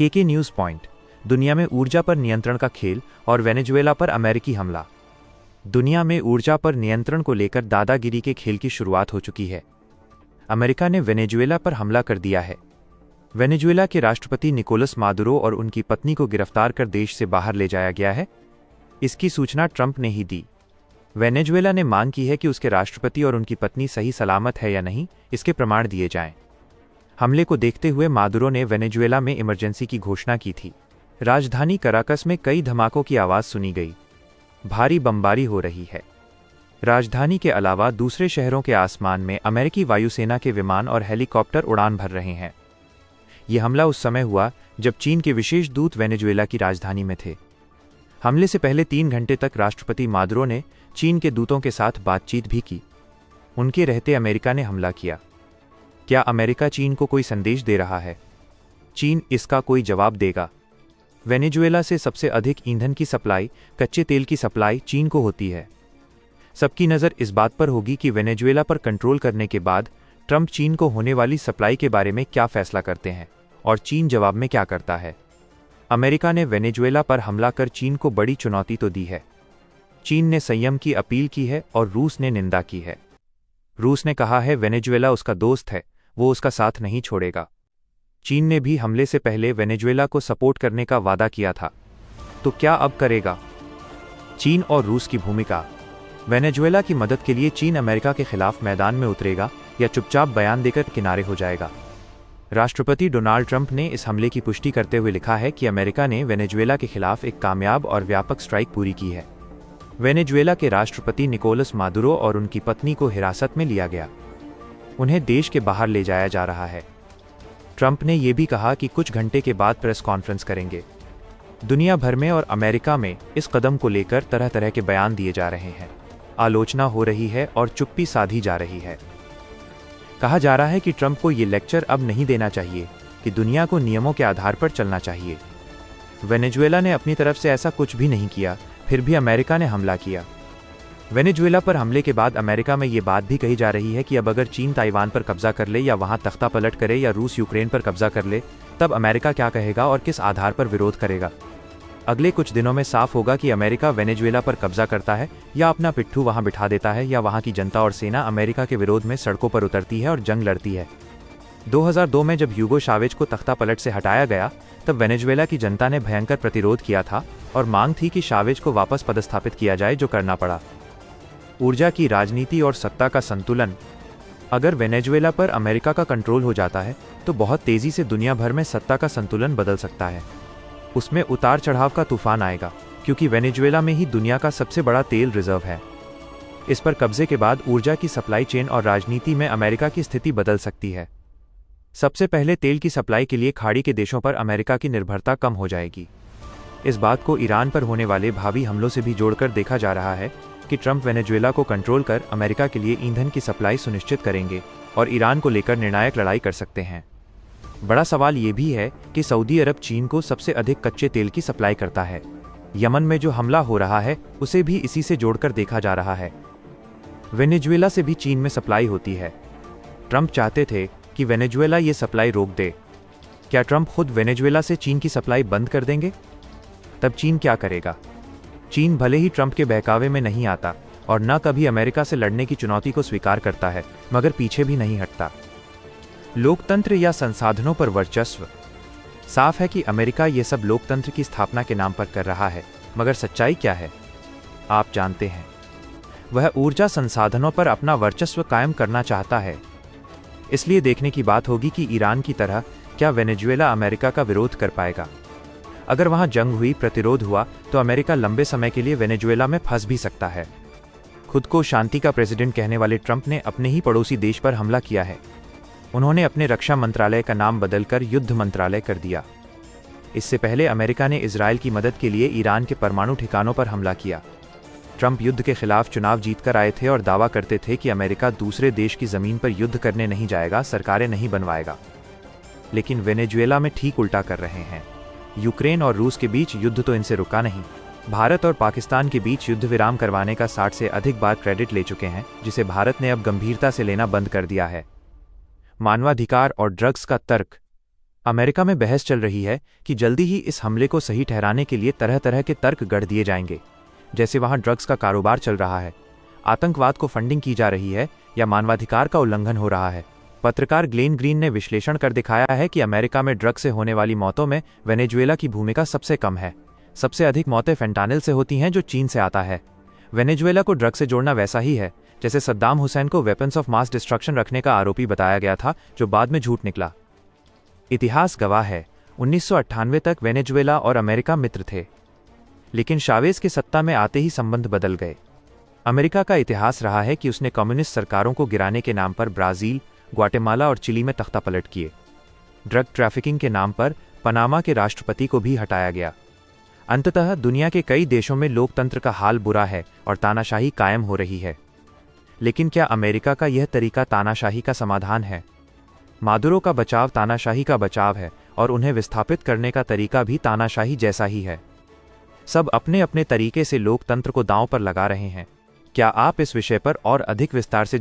के news point. दुनिया में ऊर्जा पर नियंत्रण का खेल और वेनेजुएला पर अमेरिकी हमला। दुनिया में ऊर्जा पर नियंत्रण को लेकर दादागिरी के खेल की शुरुआत हो चुकी है। अमेरिका ने वेनेजुएला पर हमला कर दिया है। वेनेजुएला के राष्ट्रपति निकोलस मादुरो और उनकी पत्नी को गिरफ्तार कर देश से बाहर ले जाया गया है। इसकी सूचना ट्रंप ने ही दी। वेनेजुएला ने मांग की है कि उसके राष्ट्रपति और उनकी पत्नी सही सलामत है या नहीं, इसके प्रमाण दिए जाएं। हमले को देखते हुए मादुरो ने वेनेजुएला में इमरजेंसी की घोषणा की थी। राजधानी कराकस में कई धमाकों की आवाज़ सुनी गई। भारी बमबारी हो रही है। राजधानी के अलावा दूसरे शहरों के आसमान में अमेरिकी वायुसेना के विमान और हेलीकॉप्टर उड़ान भर रहे हैं। यह हमला उस समय हुआ जब चीन के विशेष दूत वेनेजुएला की राजधानी में थे। हमले से पहले 3 घंटे तक राष्ट्रपति मादुरो ने चीन के दूतों के साथ बातचीत भी की। उनके रहते अमेरिका ने हमला किया। क्या अमेरिका चीन को कोई संदेश दे रहा है? चीन इसका कोई जवाब देगा। वेनेजुएला से सबसे अधिक ईंधन की सप्लाई, कच्चे तेल की सप्लाई चीन को होती है। सबकी नज़र इस बात पर होगी कि वेनेजुएला पर कंट्रोल करने के बाद ट्रंप चीन को होने वाली सप्लाई के बारे में क्या फैसला करते हैं और चीन जवाब में क्या करता है। अमेरिका ने वेनेजुएला पर हमला कर चीन को बड़ी चुनौती तो दी है। चीन ने संयम की अपील की है और रूस ने निंदा की है। रूस ने कहा है वेनेजुएला उसका दोस्त है, वो उसका साथ नहीं छोड़ेगा। चीन ने भी हमले से पहले वेनेजुएला को सपोर्ट करने का वादा किया था। तो क्या अब करेगा? चीन और रूस की भूमिका। वेनेजुएला की मदद के लिए चीन अमेरिका के खिलाफ मैदान में उतरेगा या चुपचाप बयान देकर किनारे हो जाएगा? राष्ट्रपति डोनाल्ड ट्रंप ने इस हमले की पुष्टि करते हुए लिखा है कि अमेरिका ने वेनेजुएला के खिलाफ एक कामयाब और व्यापक स्ट्राइक पूरी की है। वेनेजुएला के राष्ट्रपति निकोलस मादुरो और उनकी पत्नी को हिरासत में लिया गया। उन्हें देश के बाहर ले जाया जा रहा है। ट्रंप ने यह भी कहा कि कुछ घंटे के बाद प्रेस कॉन्फ्रेंस करेंगे। दुनिया भर में और अमेरिका में इस कदम को लेकर तरह तरह के बयान दिए जा रहे हैं। आलोचना हो रही है और चुप्पी साधी जा रही है। कहा जा रहा है कि ट्रंप को ये लेक्चर अब नहीं देना चाहिए कि दुनिया को नियमों के आधार पर चलना चाहिए। वेनेजुएला ने अपनी तरफ से ऐसा कुछ भी नहीं किया, फिर भी अमेरिका ने हमला किया। वेनेजुएला पर हमले के बाद अमेरिका में ये बात भी कही जा रही है कि अब अगर चीन ताइवान पर कब्जा कर ले या वहां तख्ता पलट करे या रूस यूक्रेन पर कब्जा कर ले, तब अमेरिका क्या कहेगा और किस आधार पर विरोध करेगा। अगले कुछ दिनों में साफ होगा कि अमेरिका वेनेजुएला पर कब्जा करता है या अपना पिट्ठू वहां बिठा देता है या वहां की जनता और सेना अमेरिका के विरोध में सड़कों पर उतरती है और जंग लड़ती है। 2002 में जब ह्यूगो चावेज को तख्ता पलट से हटाया गया, तब वेनेजुएला की जनता ने भयंकर प्रतिरोध किया था और मांग थी कि चावेज को वापस पदस्थापित किया जाए, जो करना पड़ा। ऊर्जा की राजनीति और सत्ता का संतुलन। अगर वेनेजुएला पर अमेरिका का कंट्रोल हो जाता है तो बहुत तेजी से दुनिया भर में सत्ता का संतुलन बदल सकता है। उसमें उतार चढ़ाव का तूफान आएगा, क्योंकि वेनेजुएला में ही दुनिया का सबसे बड़ा तेल रिजर्व है। इस पर कब्जे के बाद ऊर्जा की सप्लाई चेन और राजनीति में अमेरिका की स्थिति बदल सकती है। सबसे पहले तेल की सप्लाई के लिए खाड़ी के देशों पर अमेरिका की निर्भरता कम हो जाएगी। इस बात को ईरान पर होने वाले भावी हमलों से भी जोड़कर देखा जा रहा है कि ट्रंप वेनेजुएला को कंट्रोल कर अमेरिका के लिए ईंधन की सप्लाई सुनिश्चित करेंगे और ईरान को लेकर निर्णायक लड़ाई कर सकते हैं। बड़ा सवाल ये भी है कि सऊदी अरब चीन को सबसे अधिक कच्चे तेल की सप्लाई करता है। यमन में जो हमला हो रहा है उसे भी इसी से जोड़कर देखा जा रहा है। वेनेजुएला से भी चीन में सप्लाई होती है। ट्रंप चाहते थे कि वेनेजुएला ये सप्लाई रोक दे। क्या ट्रंप खुद वेनेजुएला से चीन की सप्लाई बंद कर देंगे? तब चीन क्या करेगा? चीन भले ही ट्रंप के बहकावे में नहीं आता और न कभी अमेरिका से लड़ने की चुनौती को स्वीकार करता है, मगर पीछे भी नहीं हटता। लोकतंत्र या संसाधनों पर वर्चस्व। साफ है कि अमेरिका ये सब लोकतंत्र की स्थापना के नाम पर कर रहा है, मगर सच्चाई क्या है? आप जानते हैं, वह ऊर्जा संसाधनों पर अपना वर्चस्व कायम करना चाहता है। इसलिए देखने की बात होगी कि ईरान की तरह क्या वेनेजुएला अमेरिका का विरोध कर पाएगा। अगर वहां जंग हुई, प्रतिरोध हुआ, तो अमेरिका लंबे समय के लिए वेनेजुएला में फंस भी सकता है। खुद को शांति का प्रेसिडेंट कहने वाले ट्रंप ने अपने ही पड़ोसी देश पर हमला किया है। उन्होंने अपने रक्षा मंत्रालय का नाम बदलकर युद्ध मंत्रालय कर दिया। इससे पहले अमेरिका ने इजरायल की मदद के लिए ईरान के परमाणु ठिकानों पर हमला किया। ट्रंप युद्ध के खिलाफ चुनाव जीतकर आए थे और दावा करते थे कि अमेरिका दूसरे देश की जमीन पर युद्ध करने नहीं जाएगा, सरकारें नहीं बनवाएगा। लेकिन वेनेजुएला में ठीक उल्टा कर रहे हैं। यूक्रेन और रूस के बीच युद्ध तो इनसे रुका नहीं। भारत और पाकिस्तान के बीच युद्ध विराम करवाने का 60 से अधिक बार क्रेडिट ले चुके हैं, जिसे भारत ने अब गंभीरता से लेना बंद कर दिया है। मानवाधिकार और ड्रग्स का तर्क। अमेरिका में बहस चल रही है कि जल्दी ही इस हमले को सही ठहराने के लिए तरह तरह के तर्क गढ़ दिए जाएंगे, जैसे वहां ड्रग्स का कारोबार चल रहा है, आतंकवाद को फंडिंग की जा रही है या मानवाधिकार का उल्लंघन हो रहा है। पत्रकार ग्लेन ग्रीन ने विश्लेषण कर दिखाया है कि अमेरिका में ड्रग से होने वाली मौतों में वेनेजुएला की भूमिका सबसे कम है। सबसे अधिक मौतें फेंटानिल से होती हैं, जो चीन से आता है। वेनेजुएला को ड्रग से जोड़ना वैसा ही है जैसे सद्दाम हुसैन को वेपन्स ऑफ मास डिस्ट्रक्शन रखने का आरोपी बताया गया था, जो बाद में झूठ निकला। इतिहास गवाह है, 1998 तक वेनेजुएला और अमेरिका मित्र थे, लेकिन शावेज के सत्ता में आते ही संबंध बदल गए। अमेरिका का इतिहास रहा है कि उसने कम्युनिस्ट सरकारों को गिराने के नाम पर ब्राजील, ग्वाटेमाला और चिली में तख्तापलट किए। ड्रग ट्रैफिकिंग के नाम पर पनामा के राष्ट्रपति को भी हटाया गया। अंततः दुनिया के कई देशों में लोकतंत्र का हाल बुरा है और तानाशाही कायम हो रही है। लेकिन क्या अमेरिका का यह तरीका तानाशाही का समाधान है? मादुरो का बचाव तानाशाही का बचाव है और उन्हें विस्थापित करने का तरीका भी तानाशाही जैसा ही है। सब अपने अपने तरीके से लोकतंत्र को दांव पर लगा रहे हैं। क्या आप इस विषय पर और अधिक विस्तार से